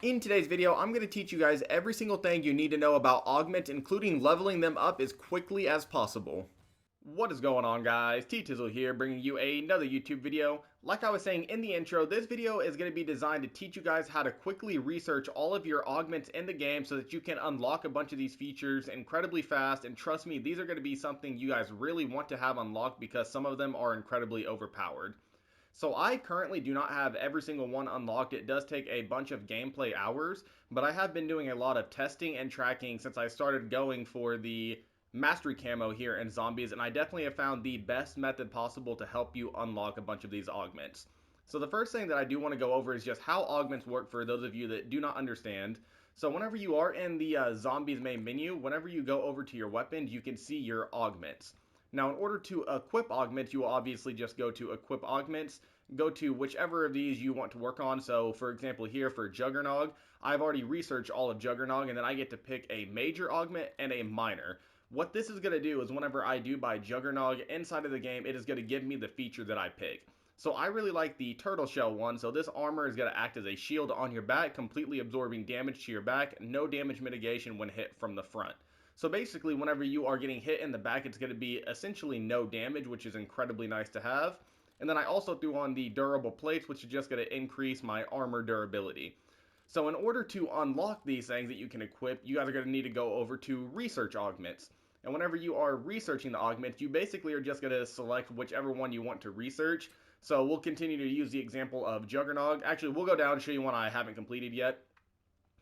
In today's video, I'm going to teach you guys every single thing you need to know about Augment, including leveling them up as quickly as possible. What is going on, guys? T-Tizzle here, bringing you another YouTube video. Like I was saying in the intro, this video is going to be designed to teach you guys how to quickly research all of your augments in the game so that you can unlock a bunch of these features incredibly fast. And trust me, these are going to be something you guys really want to have unlocked because some of them are incredibly overpowered. So I currently do not have every single one unlocked. It does take a bunch of gameplay hours, but I have been doing a lot of testing and tracking since I started going for the mastery camo here in zombies, and I definitely have found the best method possible to help you unlock a bunch of these augments. So the first thing that I do want to go over is just how augments work for those of you that do not understand. So whenever you are in the zombies main menu, whenever you go over to your weapon, you can see your augments. Now, in order to equip augments, you will obviously just go to equip augments, go to whichever of these you want to work on. So, for example, here for Juggernog, I've already researched all of Juggernog, and then I get to pick a major augment and a minor. What this is going to do is whenever I do buy Juggernog inside of the game, it is going to give me the feature that I pick. So I really like the turtle shell one. So this armor is going to act as a shield on your back, completely absorbing damage to your back, no damage mitigation when hit from the front. So basically, whenever you are getting hit in the back, it's going to be essentially no damage, which is incredibly nice to have. And then I also threw on the durable plates, which is just going to increase my armor durability. So in order to unlock these things that you can equip, you guys are going to need to go over to research augments. And whenever you are researching the augments, you basically are just going to select whichever one you want to research. So we'll continue to use the example of Juggernog. Actually, we'll go down and show you one I haven't completed yet.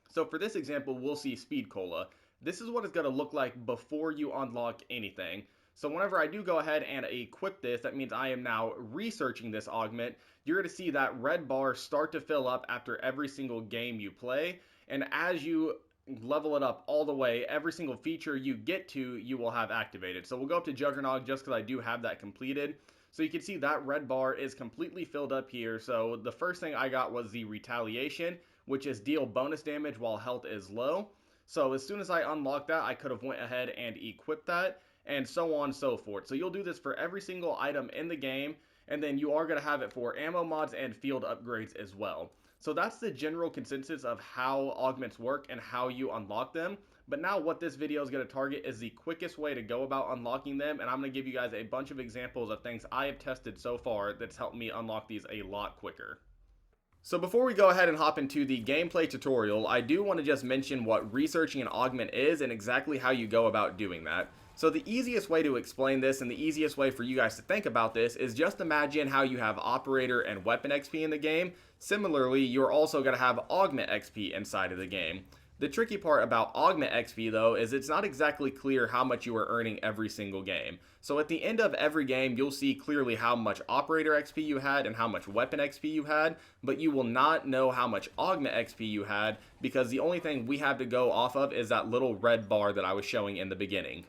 So for this example, we'll see Speed Cola. This is what it's going to look like before you unlock anything. So whenever I do go ahead and equip this, that means I am now researching this augment. You're going to see that red bar start to fill up after every single game you play. And as you level it up all the way, every single feature you get to, you will have activated. So we'll go up to Juggernog just because I do have that completed. So you can see that red bar is completely filled up here. So the first thing I got was the Retaliation, which is deal bonus damage while health is low. So as soon as I unlocked that, I could have went ahead and equipped that, and so on and so forth. So you'll do this for every single item in the game, and then you are going to have it for ammo mods and field upgrades as well. So that's the general consensus of how augments work and how you unlock them. But now what this video is going to target is the quickest way to go about unlocking them, and I'm going to give you guys a bunch of examples of things I have tested so far that's helped me unlock these a lot quicker. So before we go ahead and hop into the gameplay tutorial, I do want to just mention what researching an augment is and exactly how you go about doing that. So the easiest way to explain this and the easiest way for you guys to think about this is just imagine how you have operator and weapon XP in the game. Similarly, you're also going to have augment XP inside of the game. The tricky part about Augment XP though is it's not exactly clear how much you are earning every single game. So at the end of every game you'll see clearly how much Operator XP you had and how much Weapon XP you had, but you will not know how much Augment XP you had because the only thing we have to go off of is that little red bar that I was showing in the beginning.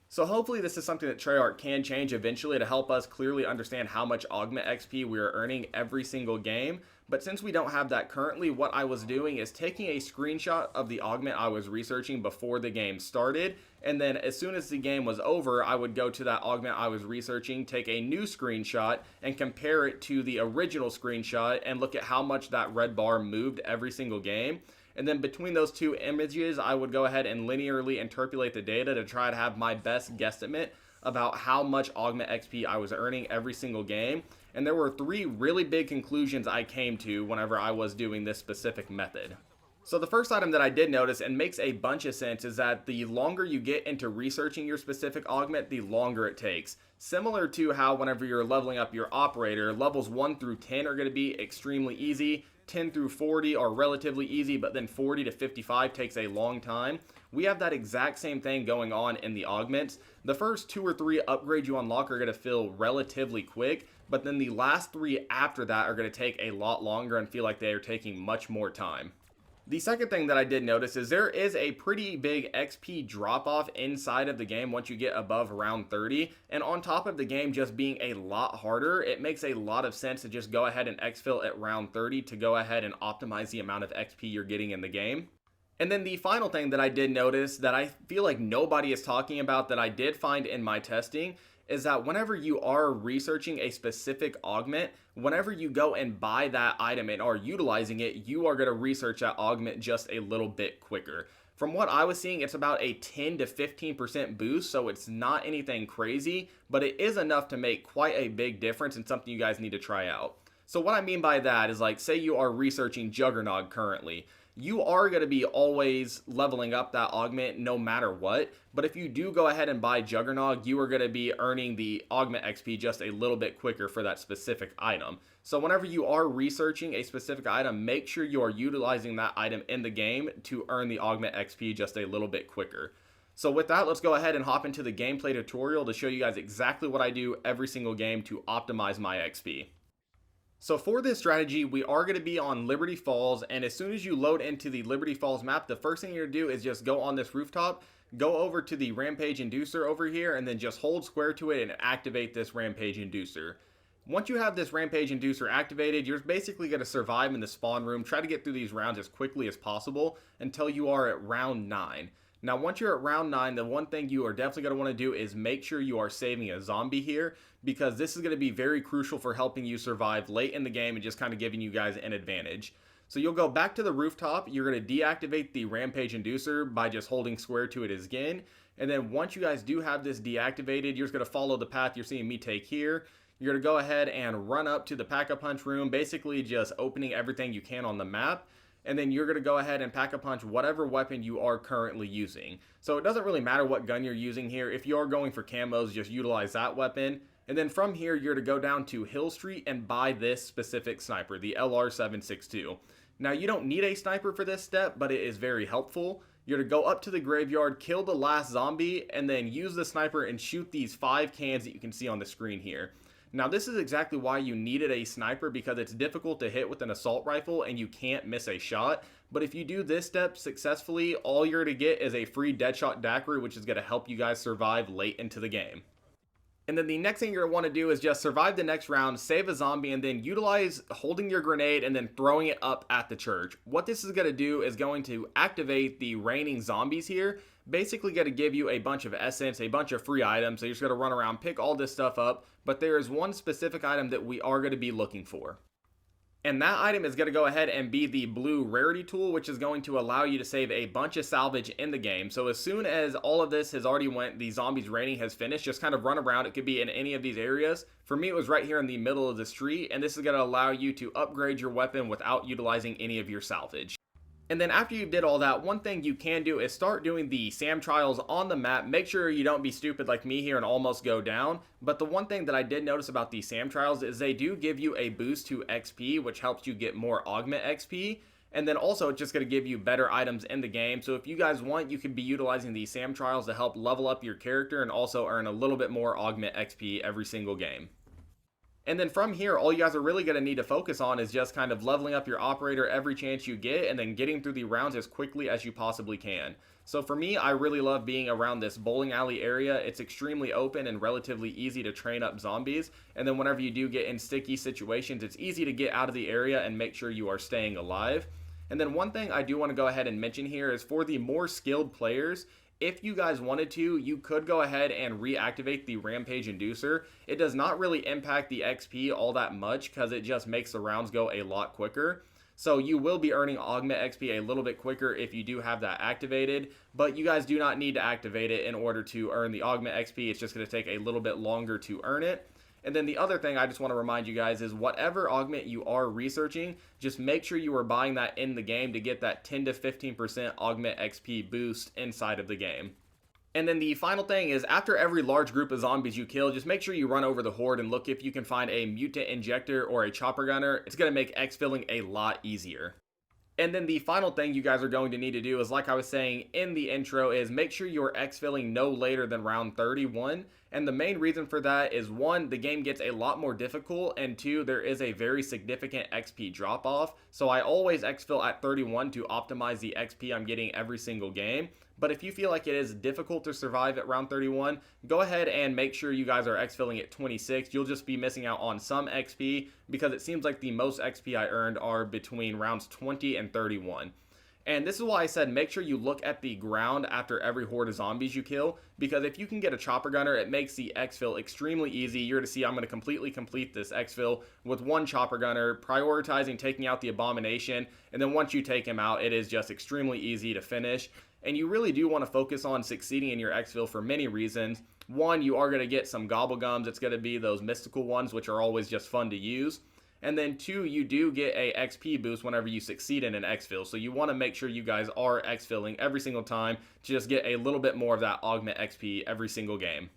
So hopefully this is something that Treyarch can change eventually to help us clearly understand how much Augment XP we are earning every single game. But since we don't have that currently, what I was doing is taking a screenshot of the augment I was researching before the game started, and then as soon as the game was over, I would go to that augment I was researching, take a new screenshot, and compare it to the original screenshot and look at how much that red bar moved every single game. And then between those two images, I would go ahead and linearly interpolate the data to try to have my best guesstimate about how much Augment XP I was earning every single game. And there were three really big conclusions I came to whenever I was doing this specific method. So the first item that I did notice and makes a bunch of sense is that the longer you get into researching your specific augment, the longer it takes. Similar to how whenever you're leveling up your operator, levels 1 through 10 are going to be extremely easy, 10 through 40 are relatively easy, but then 40 to 55 takes a long time. We have that exact same thing going on in the augments. The first 2 or 3 upgrades you unlock are going to feel relatively quick, but then the last 3 after that are going to take a lot longer and feel like they are taking much more time. The second thing that I did notice is there is a pretty big XP drop-off inside of the game once you get above round 30, and on top of the game just being a lot harder, it makes a lot of sense to just go ahead and exfil at round 30 to go ahead and optimize the amount of XP you're getting in the game. And then the final thing that I did notice that I feel like nobody is talking about that I did find in my testing is that whenever you are researching a specific augment, whenever you go and buy that item and are utilizing it, you are going to research that augment just a little bit quicker. From what I was seeing, it's about a 10 to 15% boost, so it's not anything crazy, but it is enough to make quite a big difference and something you guys need to try out. So what I mean by that is, like, say you are researching Juggernog currently. You are going to be always leveling up that augment no matter what, but if you do go ahead and buy Juggernog, you are going to be earning the augment XP just a little bit quicker for that specific item. So whenever you are researching a specific item, make sure you are utilizing that item in the game to earn the augment XP just a little bit quicker. So with that, let's go ahead and hop into the gameplay tutorial to show you guys exactly what I do every single game to optimize my XP. So for this strategy, we are going to be on Liberty Falls, and as soon as you load into the Liberty Falls map, the first thing you're going to do is just go on this rooftop, go over to the Rampage Inducer over here, and then just hold square to it and activate this Rampage Inducer. Once you have this Rampage Inducer activated, you're basically going to survive in the spawn room, try to get through these rounds as quickly as possible until you are at round 9. Now, once you're at round 9, the one thing you are definitely going to want to do is make sure you are saving a zombie here, because this is going to be very crucial for helping you survive late in the game and just kind of giving you guys an advantage. So you'll go back to the rooftop, you're going to deactivate the Rampage Inducer by just holding square to it again, and then once you guys do have this deactivated, you're just going to follow the path you're seeing me take here. You're going to go ahead and run up to the Pack-a-Punch room, basically just opening everything you can on the map. And then you're going to go ahead and Pack-a-Punch whatever weapon you are currently using. So it doesn't really matter what gun you're using here. If you are going for camos, just utilize that weapon. And then from here, you're to go down to Hill Street and buy this specific sniper, the LR762. Now, you don't need a sniper for this step, but it is very helpful. You're to go up to the graveyard, kill the last zombie, and then use the sniper and shoot these 5 cans that you can see on the screen here. Now, this is exactly why you needed a sniper, because it's difficult to hit with an assault rifle and you can't miss a shot. But if you do this step successfully, all you're to get is a free Deadshot Daiquiri, which is going to help you guys survive late into the game. And then the next thing you're going to want to do is just survive the next round, save a zombie, and then utilize holding your grenade and then throwing it up at the church. What this is going to do is going to activate the raining zombies here. Basically going to give you a bunch of essence, a bunch of free items. So you're just going to run around, pick all this stuff up. But there is one specific item that we are going to be looking for. And that item is going to go ahead and be the blue rarity tool, which is going to allow you to save a bunch of salvage in the game. So as soon as all of this has already went, the zombies raining has finished, just kind of run around. It could be in any of these areas. For me, it was right here in the middle of the street, and this is going to allow you to upgrade your weapon without utilizing any of your salvage. And then after you did all that, one thing you can do is start doing the SAM trials on the map. Make sure you don't be stupid like me here and almost go down. But the one thing that I did notice about these SAM trials is they do give you a boost to XP, which helps you get more Augment XP. And then also it's just going to give you better items in the game. So if you guys want, you can be utilizing these SAM trials to help level up your character and also earn a little bit more Augment XP every single game. And then from here, all you guys are really going to need to focus on is just kind of leveling up your operator every chance you get and then getting through the rounds as quickly as you possibly can. So for me, I really love being around this bowling alley area. It's extremely open and relatively easy to train up zombies. And then whenever you do get in sticky situations, it's easy to get out of the area and make sure you are staying alive. And then one thing I do want to go ahead and mention here is for the more skilled players, if you guys wanted to, you could go ahead and reactivate the Rampage Inducer. It does not really impact the XP all that much because it just makes the rounds go a lot quicker. So you will be earning Augment XP a little bit quicker if you do have that activated, but you guys do not need to activate it in order to earn the Augment XP. It's just going to take a little bit longer to earn it. And then the other thing I just want to remind you guys is whatever augment you are researching, just make sure you are buying that in the game to get that 10 to 15% augment XP boost inside of the game. And then the final thing is after every large group of zombies you kill, just make sure you run over the horde and look if you can find a mutant injector or a chopper gunner. It's going to make exfilling a lot easier. And then the final thing you guys are going to need to do is, like I was saying in the intro, is make sure you're exfilling no later than round 31. And the main reason for that is 1, the game gets a lot more difficult, and 2, there is a very significant XP drop off. So I always exfil at 31 to optimize the XP I'm getting every single game. But if you feel like it is difficult to survive at round 31, go ahead and make sure you guys are exfilling at 26. You'll just be missing out on some XP because it seems like the most XP I earned are between rounds 20 and 31. And this is why I said make sure you look at the ground after every horde of zombies you kill, because if you can get a chopper gunner, it makes the exfil extremely easy. You're to see I'm going to completely complete this exfil with one chopper gunner, prioritizing taking out the abomination, and then once you take him out, it is just extremely easy to finish. And you really do want to focus on succeeding in your exfil for many reasons. One, you are going to get some gobblegums. It's going to be those mystical ones, which are always just fun to use. And then two, you do get a XP boost whenever you succeed in an exfil. So you want to make sure you guys are exfilling every single time to just get a little bit more of that augment XP every single game.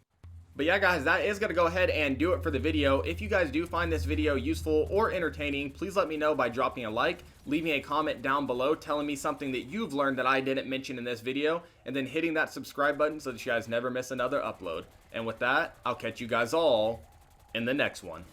But yeah, guys, that is going to go ahead and do it for the video. If you guys do find this video useful or entertaining, please let me know by dropping a like, leaving a comment down below telling me something that you've learned that I didn't mention in this video, and then hitting that subscribe button so that you guys never miss another upload. And with that, I'll catch you guys all in the next one.